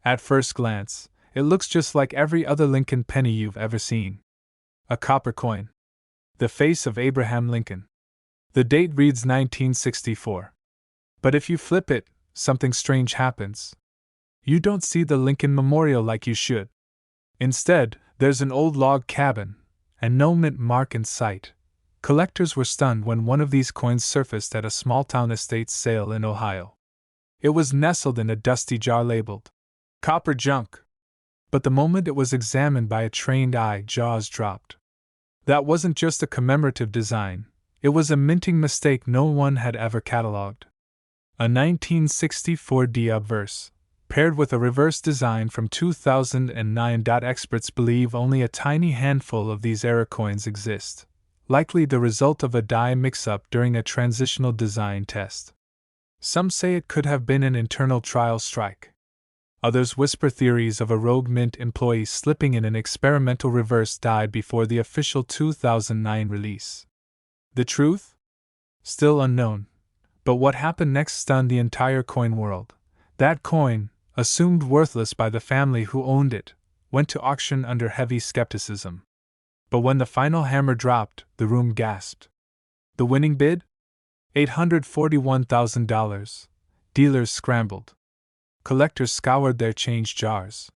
At first glance, it looks just like every other Lincoln penny you've ever seen. A copper coin. The face of Abraham Lincoln. The date reads 1964. But if you flip it, something strange happens. You don't see the Lincoln Memorial like you should. Instead, there's an old log cabin, and no mint mark in sight. Collectors were stunned when one of these coins surfaced at a small-town estate sale in Ohio. It was nestled in a dusty jar labeled copper junk. But the moment it was examined by a trained eye, jaws dropped. That wasn't just a commemorative design, it was a minting mistake no one had ever catalogued. A 1964 D obverse, paired with a reverse design from 2009. Experts believe only a tiny handful of these error coins exist, likely the result of a die mix-up during a transitional design test. Some say it could have been an internal trial strike. Others whisper theories of a rogue mint employee slipping in an experimental reverse die before the official 2009 release. The truth? Still unknown. But what happened next stunned the entire coin world. That coin, assumed worthless by the family who owned it, went to auction under heavy skepticism. But when the final hammer dropped, the room gasped. The winning bid? $841,000. Dealers scrambled. Collectors scoured their change jars.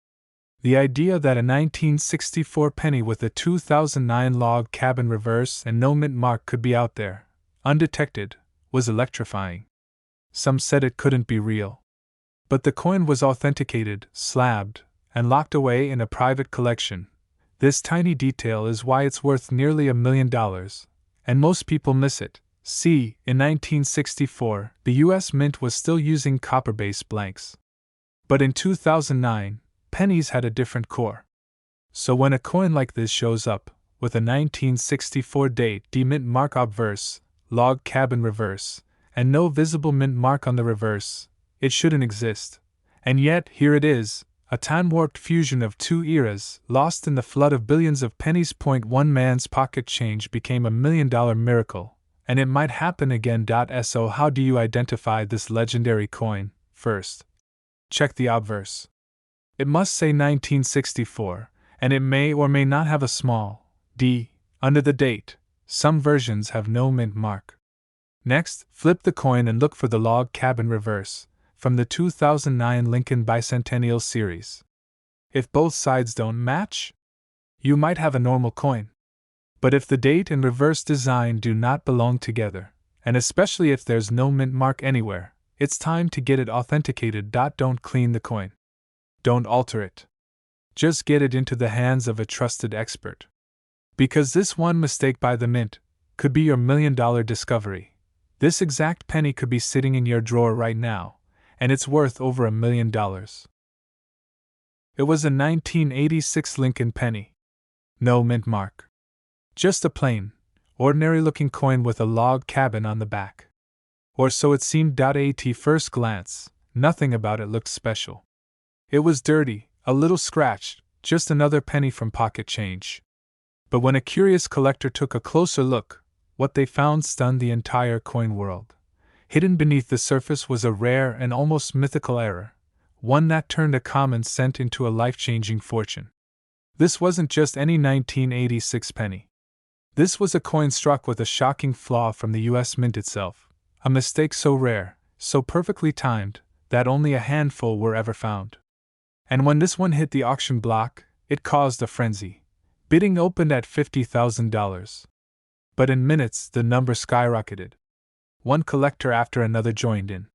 The idea that a 1964 penny with a 2009 log cabin reverse and no mint mark could be out there, undetected, was electrifying. Some said it couldn't be real. But the coin was authenticated, slabbed, and locked away in a private collection. This tiny detail is why it's worth nearly $1 million, and most people miss it. See, in 1964, the U.S. Mint was still using copper-based blanks. But in 2009, pennies had a different core. So when a coin like this shows up, with a 1964 date, D mint mark obverse, log cabin reverse, and no visible mint mark on the reverse, it shouldn't exist. And yet, here it is, a time-warped fusion of two eras, lost in the flood of billions of pennies. One man's pocket change became $1 million miracle, and it might happen again. So how do you identify this legendary coin? First, check the obverse. It must say 1964, and it may or may not have a small d under the date. Some versions have no mint mark. Next, flip the coin and look for the log cabin reverse, from the 2009 Lincoln Bicentennial Series. If both sides don't match, you might have a normal coin. But if the date and reverse design do not belong together, and especially if there's no mint mark anywhere, it's time to get it authenticated. Don't clean the coin. Don't alter it. Just get it into the hands of a trusted expert. Because this one mistake by the mint could be your $1 million discovery. This exact penny could be sitting in your drawer right now, and it's worth over $1 million. It was a 1986 Lincoln penny. No mint mark. Just a plain, ordinary-looking coin with a log cabin on the back. Or so it seemed. At first glance, nothing about it looked special. It was dirty, a little scratched, just another penny from pocket change. But when a curious collector took a closer look, what they found stunned the entire coin world. Hidden beneath the surface was a rare and almost mythical error, one that turned a common cent into a life-changing fortune. This wasn't just any 1986 penny. This was a coin struck with a shocking flaw from the U.S. Mint itself. A mistake so rare, so perfectly timed, that only a handful were ever found. And when this one hit the auction block, it caused a frenzy. Bidding opened at $50,000. But in minutes, the number skyrocketed. One collector after another joined in.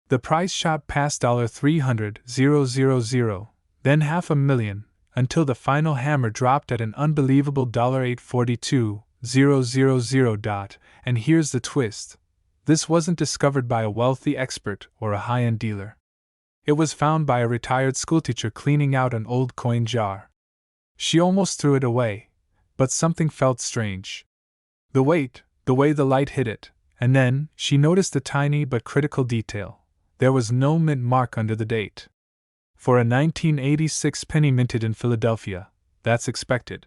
The price shot past $300,000, then $500,000, until the final hammer dropped at an unbelievable $842,000. And here's the twist. This wasn't discovered by a wealthy expert or a high-end dealer. It was found by a retired schoolteacher cleaning out an old coin jar. She almost threw it away, but something felt strange. The weight, the way the light hit it, and then she noticed a tiny but critical detail. There was no mint mark under the date. For a 1986 penny minted in Philadelphia, that's expected.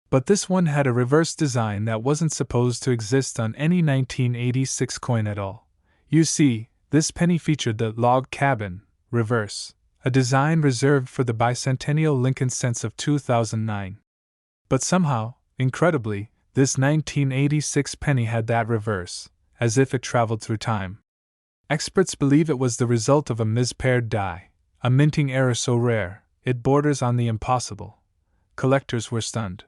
But this one had a reverse design that wasn't supposed to exist on any 1986 coin at all. You see, this penny featured the log cabin reverse, a design reserved for the bicentennial Lincoln cents of 2009. But somehow, incredibly, this 1986 penny had that reverse, as if it traveled through time. Experts believe it was the result of a mispaired die, a minting error so rare, it borders on the impossible. Collectors were stunned.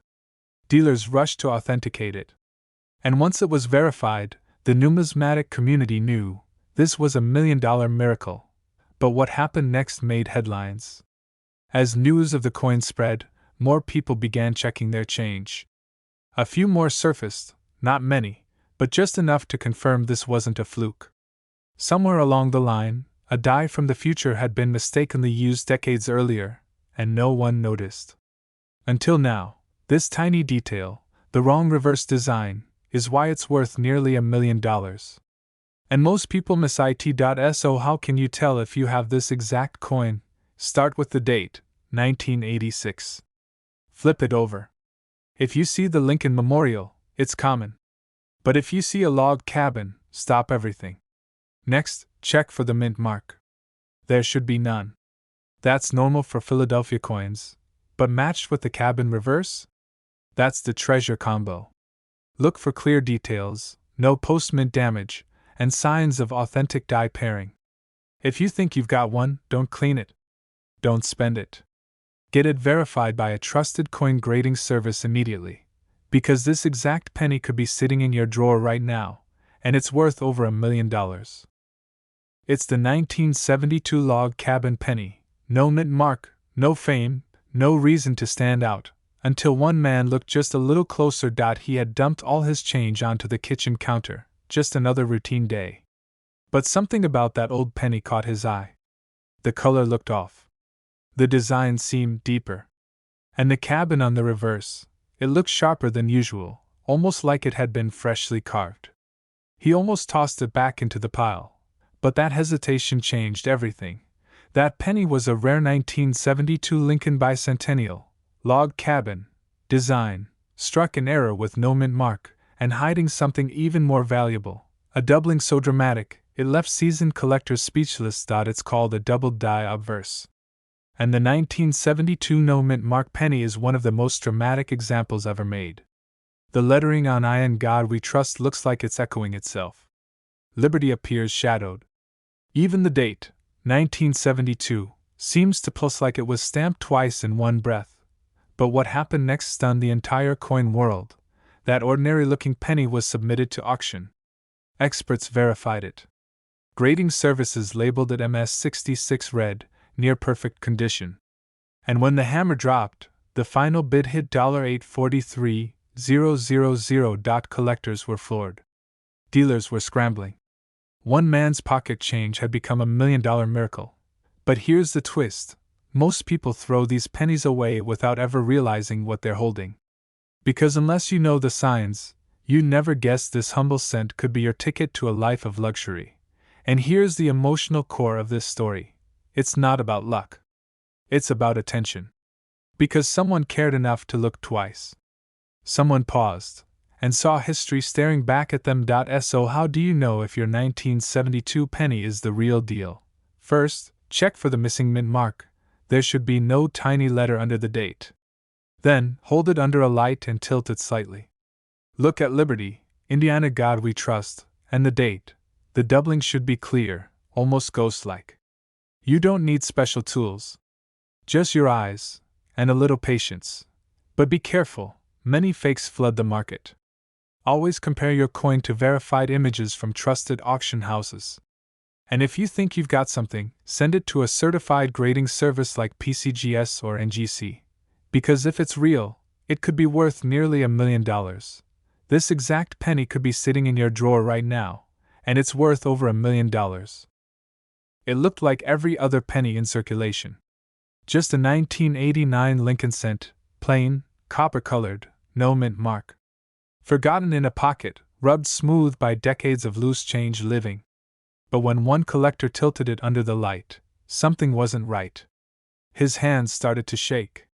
Dealers rushed to authenticate it. And once it was verified, the numismatic community knew this was a $1 million miracle. But what happened next made headlines. As news of the coin spread, more people began checking their change. A few more surfaced, not many, but just enough to confirm this wasn't a fluke. Somewhere along the line, a die from the future had been mistakenly used decades earlier, and no one noticed. Until now, this tiny detail, the wrong reverse design, is why it's worth nearly $1 million. And most people miss it. So how can you tell if you have this exact coin? Start with the date, 1986. Flip it over. If you see the Lincoln Memorial, it's common. But if you see a log cabin, stop everything. Next, check for the mint mark. There should be none. That's normal for Philadelphia coins, but matched with the cabin reverse? That's the treasure combo. Look for clear details, no post-mint damage, and signs of authentic die pairing. If you think you've got one, don't clean it. Don't spend it. Get it verified by a trusted coin grading service immediately, because this exact penny could be sitting in your drawer right now, and it's worth over $1 million. It's the 1972 log cabin penny, no mint mark, no fame, no reason to stand out, until one man looked just a little closer. He had dumped all his change onto the kitchen counter, just another routine day. But something about that old penny caught his eye. The color looked off. The design seemed deeper. And the cabin on the reverse, it looked sharper than usual, almost like it had been freshly carved. He almost tossed it back into the pile, but that hesitation changed everything. That penny was a rare 1972 Lincoln bicentennial, log cabin, design, struck in error with no mint mark, and hiding something even more valuable, a doubling so dramatic, it left seasoned collectors speechless. It's called a double die obverse. And the 1972 no mint mark penny is one of the most dramatic examples ever made. The lettering on "I in God We Trust" looks like it's echoing itself. Liberty appears shadowed. Even the date, 1972, seems to pulse like it was stamped twice in one breath. But what happened next stunned the entire coin world. That ordinary-looking penny was submitted to auction. Experts verified it. Grading services labeled it MS66 red, near perfect condition. And when the hammer dropped, the final bid hit $843,000. Collectors were floored. Dealers were scrambling. One man's pocket change had become $1 million miracle. But here's the twist. Most people throw these pennies away without ever realizing what they're holding. Because unless you know the signs, you never guess this humble cent could be your ticket to a life of luxury. And here's the emotional core of this story. It's not about luck. It's about attention. Because someone cared enough to look twice. Someone paused and saw history staring back at them. So how do you know if your 1972 penny is the real deal? First, check for the missing mint mark. There should be no tiny letter under the date. Then, hold it under a light and tilt it slightly. Look at Liberty, Indiana God We Trust, and the date. The doubling should be clear, almost ghost-like. You don't need special tools. Just your eyes, and a little patience. But be careful, many fakes flood the market. Always compare your coin to verified images from trusted auction houses. And if you think you've got something, send it to a certified grading service like PCGS or NGC. Because if it's real, it could be worth nearly $1 million. This exact penny could be sitting in your drawer right now, and it's worth over $1 million. It looked like every other penny in circulation. Just a 1989 Lincoln cent, plain, copper-colored, no mint mark. Forgotten in a pocket, rubbed smooth by decades of loose change living. But when one collector tilted it under the light, something wasn't right. His hands started to shake.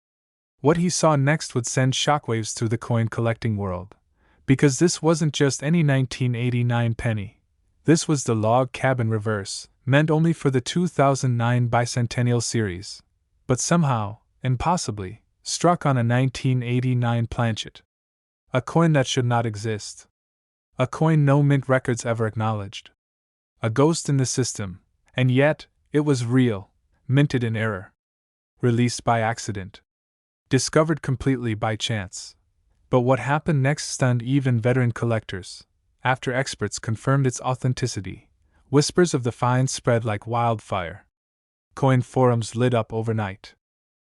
What he saw next would send shockwaves through the coin collecting world. Because this wasn't just any 1989 penny. This was the log cabin reverse, meant only for the 2009 bicentennial series, but somehow, impossibly, struck on a 1989 planchet. A coin that should not exist. A coin no mint records ever acknowledged. A ghost in the system, and yet, it was real, minted in error. Released by accident. Discovered completely by chance. But what happened next stunned even veteran collectors. After experts confirmed its authenticity, whispers of the find spread like wildfire. Coin forums lit up overnight.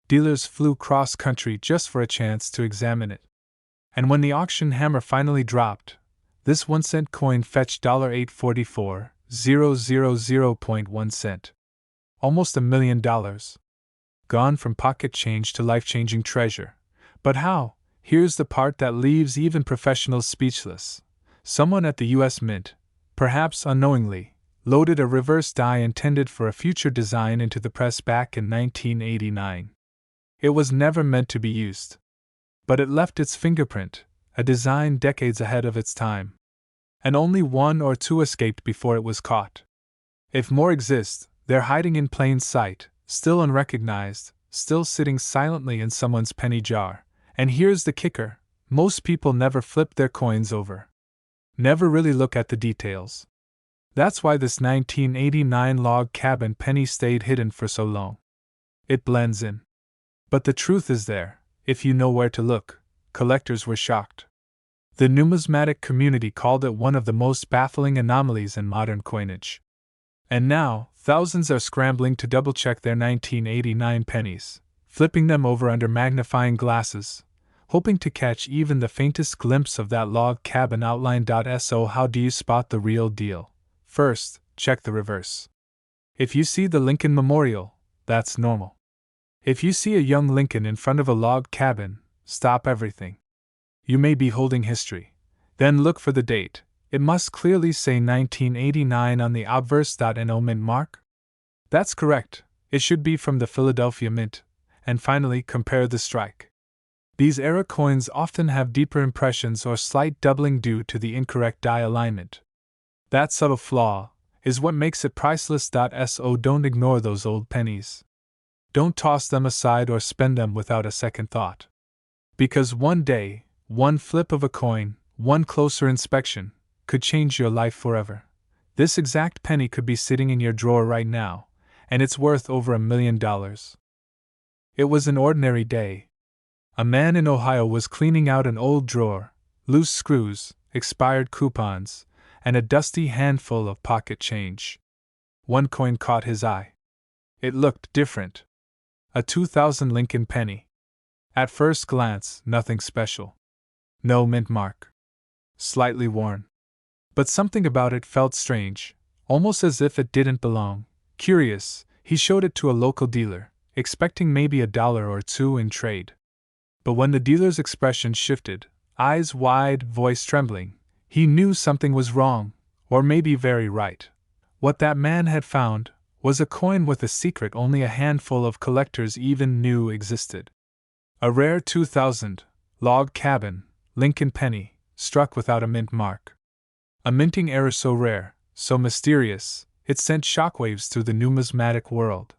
Dealers flew cross-country just for a chance to examine it. And when the auction hammer finally dropped, this 1-cent coin fetched $844,000.1 almost $1 million. Gone from pocket change to life-changing treasure. But how? Here's the part that leaves even professionals speechless. Someone at the U.S. Mint, perhaps unknowingly, loaded a reverse die intended for a future design into the press back in 1989. It was never meant to be used. But it left its fingerprint, a design decades ahead of its time. And only one or two escaped before it was caught. If more exist, they're hiding in plain sight, still unrecognized, still sitting silently in someone's penny jar. And here's the kicker: most people never flip their coins over. Never really look at the details. That's why this 1989 log cabin penny stayed hidden for so long. It blends in. But the truth is there, if you know where to look. Collectors were shocked. The numismatic community called it one of the most baffling anomalies in modern coinage. And now, thousands are scrambling to double-check their 1989 pennies, flipping them over under magnifying glasses, hoping to catch even the faintest glimpse of that log cabin outline. So how do you spot the real deal? First, check the reverse. If you see the Lincoln Memorial, that's normal. If you see a young Lincoln in front of a log cabin, stop everything. You may be holding history. Then look for the date. It must clearly say 1989 on the obverse. No mint mark? That's correct. It should be from the Philadelphia Mint. And finally, compare the strike. These era coins often have deeper impressions or slight doubling due to the incorrect die alignment. That subtle flaw is what makes it priceless. So don't ignore those old pennies. Don't toss them aside or spend them without a second thought. Because one day, one flip of a coin, one closer inspection, could change your life forever. This exact penny could be sitting in your drawer right now, and it's worth over $1 million. It was an ordinary day. A man in Ohio was cleaning out an old drawer, loose screws, expired coupons, and a dusty handful of pocket change. One coin caught his eye. It looked different. A 2000 Lincoln penny. At first glance, nothing special. No mint mark. Slightly worn. But something about it felt strange, almost as if it didn't belong. Curious, he showed it to a local dealer, expecting maybe $1 or $2 in trade. But when the dealer's expression shifted, eyes wide, voice trembling, he knew something was wrong, or maybe very right. What that man had found was a coin with a secret only a handful of collectors even knew existed. A rare 2000 log cabin Lincoln penny, struck without a mint mark. A minting error so rare, so mysterious, it sent shockwaves through the numismatic world.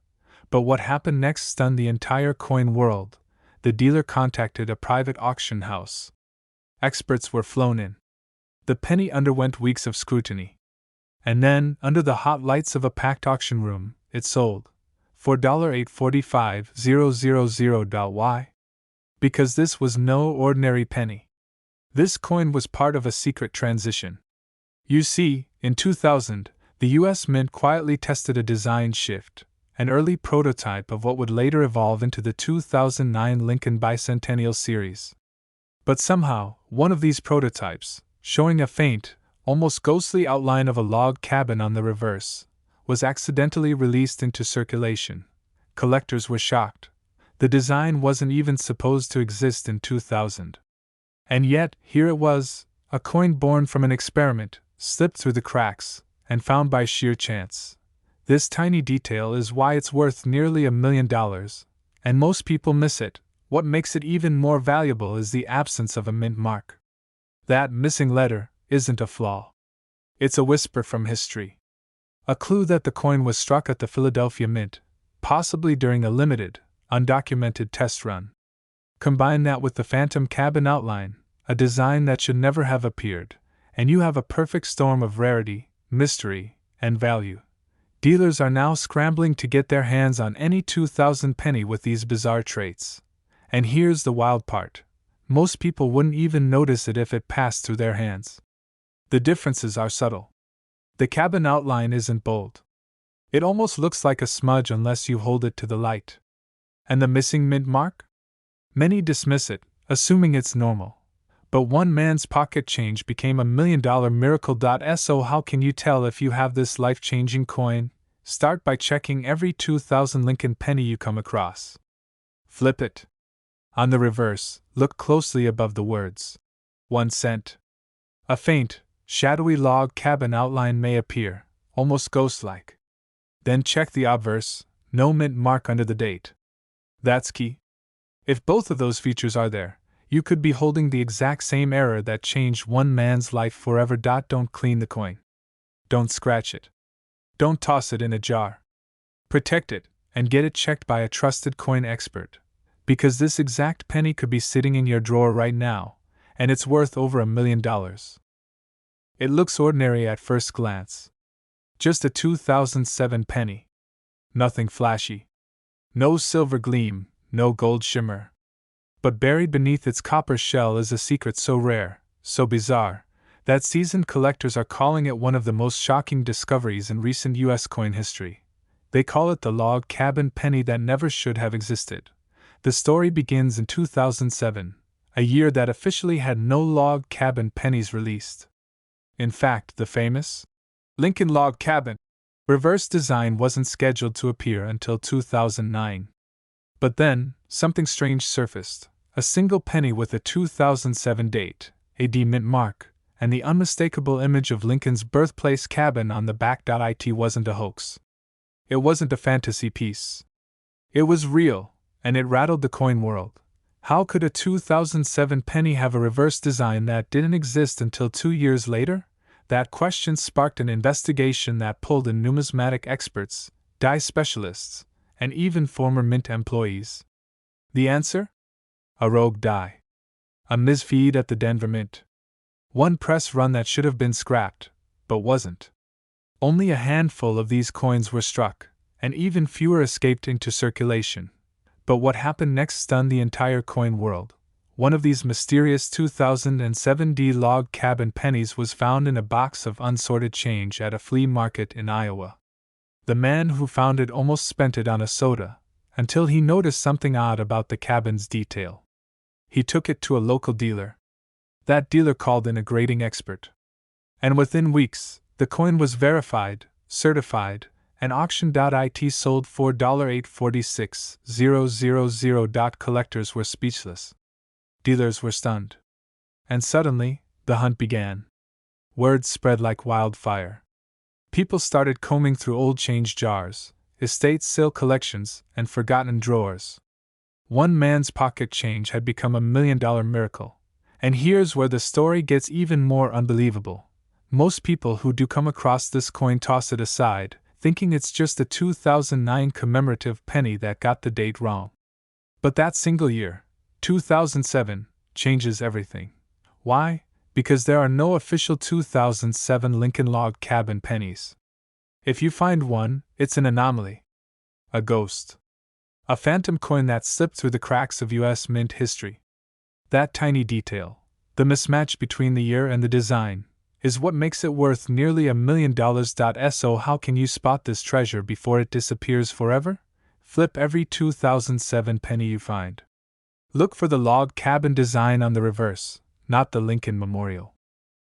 But what happened next stunned the entire coin world. The dealer contacted a private auction house. Experts were flown in. The penny underwent weeks of scrutiny. And then, under the hot lights of a packed auction room, it sold for $845,000. Why? Because this was no ordinary penny. This coin was part of a secret transition. You see, in 2000, the U.S. Mint quietly tested a design shift, an early prototype of what would later evolve into the 2009 Lincoln Bicentennial Series. But somehow, one of these prototypes, showing a faint, almost ghostly outline of a log cabin on the reverse, was accidentally released into circulation. Collectors were shocked. The design wasn't even supposed to exist in 2000. And yet, here it was, a coin born from an experiment, slipped through the cracks, and found by sheer chance. This tiny detail is why it's worth nearly $1 million, and most people miss it. What makes it even more valuable is the absence of a mint mark. That missing letter isn't a flaw. It's a whisper from history. A clue that the coin was struck at the Philadelphia Mint, possibly during a limited, undocumented test run. Combine that with the phantom cabin outline, a design that should never have appeared, and you have a perfect storm of rarity, mystery, and value. Dealers are now scrambling to get their hands on any 2000 penny with these bizarre traits. And here's the wild part. Most people wouldn't even notice it if it passed through their hands. The differences are subtle. The cabin outline isn't bold. It almost looks like a smudge unless you hold it to the light. And the missing mint mark? Many dismiss it, assuming it's normal. But one man's pocket change became $1 million miracle. So how can you tell if you have this life-changing coin? Start by checking every 2000 Lincoln penny you come across. Flip it. On the reverse, look closely above the words 1 cent. A faint, shadowy log cabin outline may appear, almost ghost-like. Then check the obverse, no mint mark under the date. That's key. If both of those features are there, you could be holding the exact same error that changed one man's life forever. Don't clean the coin. Don't scratch it. Don't toss it in a jar. Protect it, and get it checked by a trusted coin expert. Because this exact penny could be sitting in your drawer right now, and it's worth over $1 million. It looks ordinary at first glance. Just a 2007 penny. Nothing flashy. No silver gleam, no gold shimmer. But buried beneath its copper shell is a secret so rare, so bizarre, that seasoned collectors are calling it one of the most shocking discoveries in recent U.S. coin history. They call it the log cabin penny that never should have existed. The story begins in 2007, a year that officially had no log cabin pennies released. In fact, the famous Lincoln log cabin reverse design wasn't scheduled to appear until 2009. But then, something strange surfaced. A single penny with a 2007 date, a D mint mark, and the unmistakable image of Lincoln's birthplace cabin on the back. It wasn't a hoax. It wasn't a fantasy piece. It was real, and it rattled the coin world. How could a 2007 penny have a reverse design that didn't exist until 2 years later? That question sparked an investigation that pulled in numismatic experts, die specialists, and even former mint employees. The answer? A rogue die. A misfeed at the Denver Mint. One press run that should have been scrapped, but wasn't. Only a handful of these coins were struck, and even fewer escaped into circulation. But what happened next stunned the entire coin world. One of these mysterious 2007 D log cabin pennies was found in a box of unsorted change at a flea market in Iowa. The man who found it almost spent it on a soda, until he noticed something odd about the cabin's detail. He took it to a local dealer. That dealer called in a grading expert. And within weeks, the coin was verified, certified, and auctioned. It sold for $846,000. Collectors were speechless. Dealers were stunned. And suddenly, the hunt began. Word spread like wildfire. People started combing through old change jars, estate sale collections, and forgotten drawers. One man's pocket change had become $1 million miracle. And here's where the story gets even more unbelievable. Most people who do come across this coin toss it aside, thinking it's just a 2009 commemorative penny that got the date wrong. But that single year, 2007, changes everything. Why? Because there are no official 2007 Lincoln log cabin pennies. If you find one, it's an anomaly. A ghost. A phantom coin that slipped through the cracks of U.S. mint history. That tiny detail, the mismatch between the year and the design, is what makes it worth nearly $1 million. So how can you spot this treasure before it disappears forever? Flip every 2007 penny you find. Look for the log cabin design on the reverse, not the Lincoln Memorial.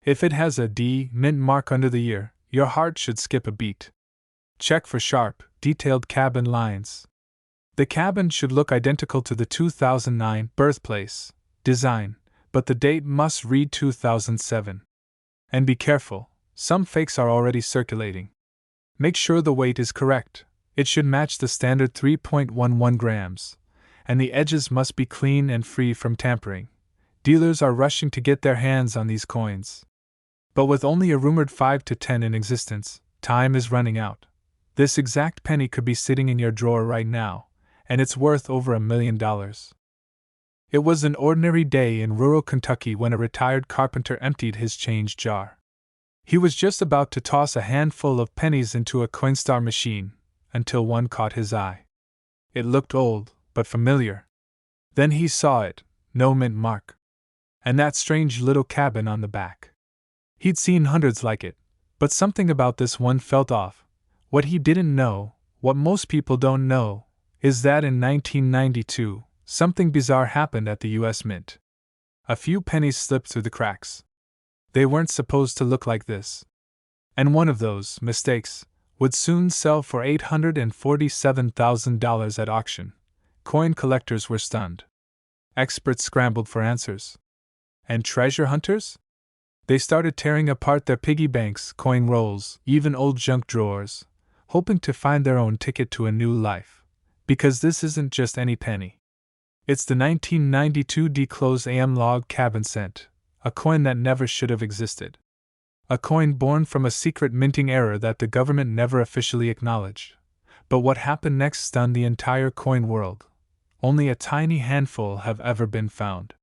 If it has a D mint mark under the year, your heart should skip a beat. Check for sharp, detailed cabin lines. The cabin should look identical to the 2009 birthplace design, but the date must read 2007. And be careful, some fakes are already circulating. Make sure the weight is correct. It should match the standard 3.11 grams. And the edges must be clean and free from tampering. Dealers are rushing to get their hands on these coins. But with only a rumored 5 to 10 in existence, time is running out. This exact penny could be sitting in your drawer right now, and it's worth over $1 million. It was an ordinary day in rural Kentucky when a retired carpenter emptied his change jar. He was just about to toss a handful of pennies into a Coinstar machine, until one caught his eye. It looked old, but familiar. Then he saw it, no mint mark. And that strange little cabin on the back. He'd seen hundreds like it, but something about this one felt off. What he didn't know, what most people don't know, is that in 1992, something bizarre happened at the U.S. Mint. A few pennies slipped through the cracks. They weren't supposed to look like this. And one of those mistakes would soon sell for $847,000 at auction. Coin collectors were stunned. Experts scrambled for answers. And treasure hunters? They started tearing apart their piggy banks, coin rolls, even old junk drawers, hoping to find their own ticket to a new life. Because this isn't just any penny. It's the 1992 declosed AM log cabin cent, a coin that never should have existed. A coin born from a secret minting error that the government never officially acknowledged. But what happened next stunned the entire coin world. Only a tiny handful have ever been found.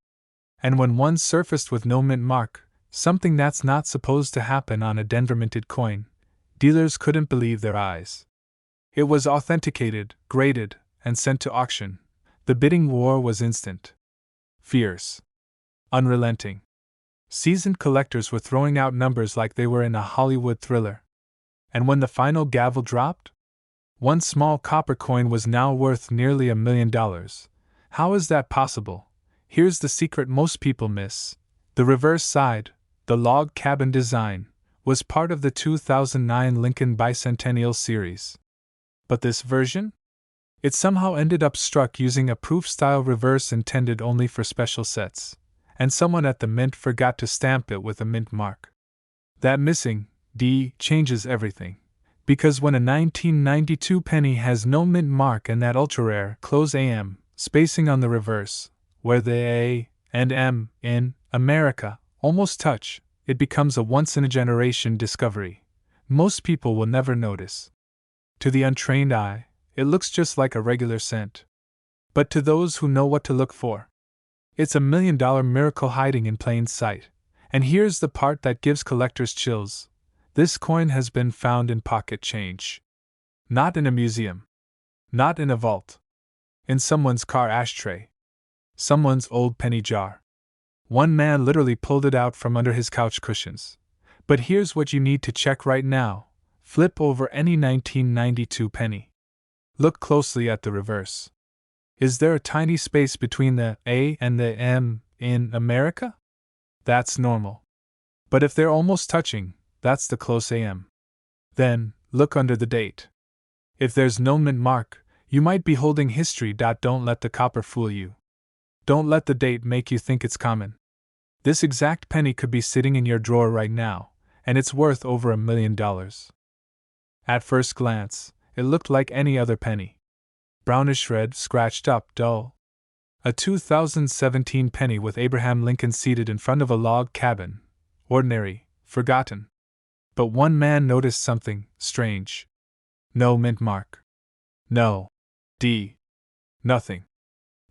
And when one surfaced with no mint mark, something that's not supposed to happen on a Denver minted coin, dealers couldn't believe their eyes. It was authenticated, graded, and sent to auction. The bidding war was instant. Fierce. Unrelenting. Seasoned collectors were throwing out numbers like they were in a Hollywood thriller. And when the final gavel dropped? One small copper coin was now worth nearly $1 million. How is that possible? Here's the secret most people miss. The reverse side, the log cabin design, was part of the 2009 Lincoln Bicentennial Series. But this version? It somehow ended up struck using a proof-style reverse intended only for special sets, and someone at the mint forgot to stamp it with a mint mark. That missing D changes everything, because when a 1992 penny has no mint mark and that ultra-rare close AM spacing on the reverse, where the A and M in America almost touch, it becomes a once-in-a-generation discovery. Most people will never notice. To the untrained eye, it looks just like a regular cent. But to those who know what to look for, it's $1 million miracle hiding in plain sight. And here's the part that gives collectors chills. This coin has been found in pocket change. Not in a museum. Not in a vault. In someone's car ashtray. Someone's old penny jar. One man literally pulled it out from under his couch cushions. But here's what you need to check right now. Flip over any 1992 penny. Look closely at the reverse. Is there a tiny space between the A and the M in America? That's normal. But if they're almost touching, that's the close AM. Then, look under the date. If there's no mint mark, you might be holding history. Don't let the copper fool you. Don't let the date make you think it's common. This exact penny could be sitting in your drawer right now, and it's worth over $1 million. At first glance, it looked like any other penny. Brownish red, scratched up, dull. A 2017 penny with Abraham Lincoln seated in front of a log cabin. Ordinary, forgotten. But one man noticed something strange. No mint mark. No D. Nothing.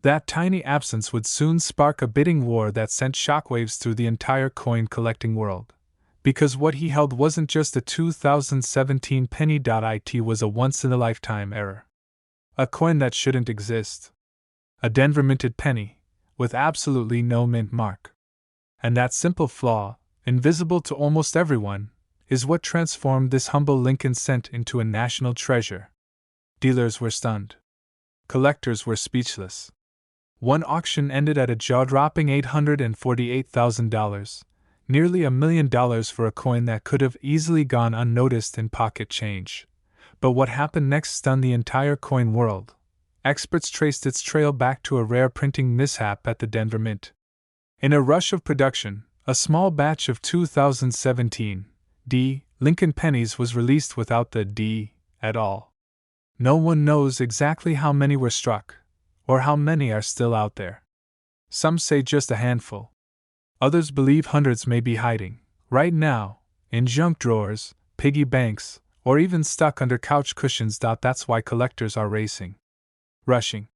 That tiny absence would soon spark a bidding war that sent shockwaves through the entire coin collecting world. Because what he held wasn't just a 2017 penny. It was a once-in-a-lifetime error. A coin that shouldn't exist. A Denver minted penny, with absolutely no mint mark. And that simple flaw, invisible to almost everyone, is what transformed this humble Lincoln cent into a national treasure. Dealers were stunned. Collectors were speechless. One auction ended at a jaw-dropping $848,000. Nearly $1 million for a coin that could have easily gone unnoticed in pocket change. But what happened next stunned the entire coin world. Experts traced its trail back to a rare printing mishap at the Denver Mint. In a rush of production, a small batch of 2017 D. Lincoln pennies was released without the D at all. No one knows exactly how many were struck, or how many are still out there. Some say just a handful. Others believe hundreds may be hiding, right now, in junk drawers, piggy banks, or even stuck under couch cushions. That's why collectors are racing. Rushing.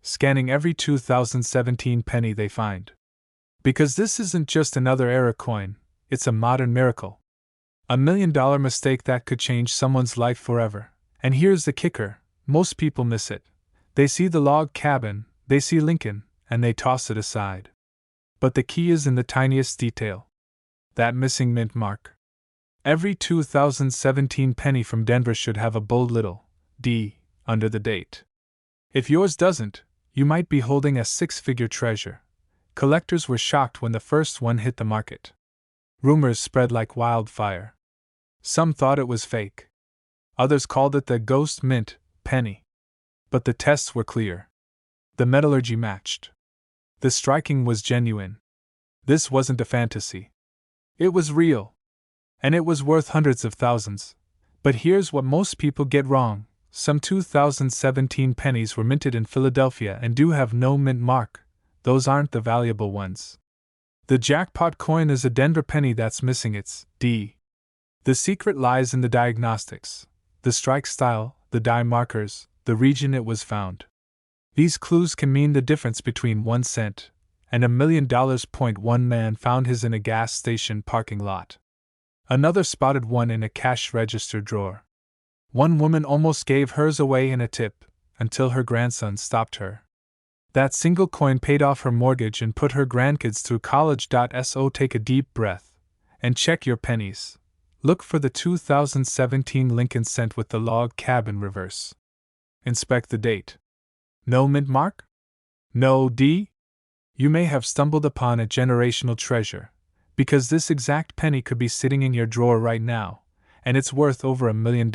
Scanning every 2017 penny they find. Because this isn't just another era coin, it's a modern miracle. $1 million mistake that could change someone's life forever. And here's the kicker, most people miss it. They see the log cabin, they see Lincoln, and they toss it aside. But the key is in the tiniest detail. That missing mint mark. Every 2017 penny from Denver should have a bold little D under the date. If yours doesn't, you might be holding a six-figure treasure. Collectors were shocked when the first one hit the market. Rumors spread like wildfire. Some thought it was fake. Others called it the ghost mint penny. But the tests were clear. The metallurgy matched. The striking was genuine. This wasn't a fantasy. It was real. And it was worth hundreds of thousands. But here's what most people get wrong. Some 2017 pennies were minted in Philadelphia and do have no mint mark. Those aren't the valuable ones. The jackpot coin is a Denver penny that's missing its D. The secret lies in the diagnostics, the strike style, the die markers, the region it was found. These clues can mean the difference between 1 cent and $1 million. One man found his in a gas station parking lot. Another spotted one in a cash register drawer. One woman almost gave hers away in a tip, until her grandson stopped her. That single coin paid off her mortgage and put her grandkids through college. So take a deep breath and check your pennies. Look for the 2017 Lincoln cent with the log cabin reverse. Inspect the date. No mint mark? No D? You may have stumbled upon a generational treasure, because this exact penny could be sitting in your drawer right now, and it's worth over $1 million.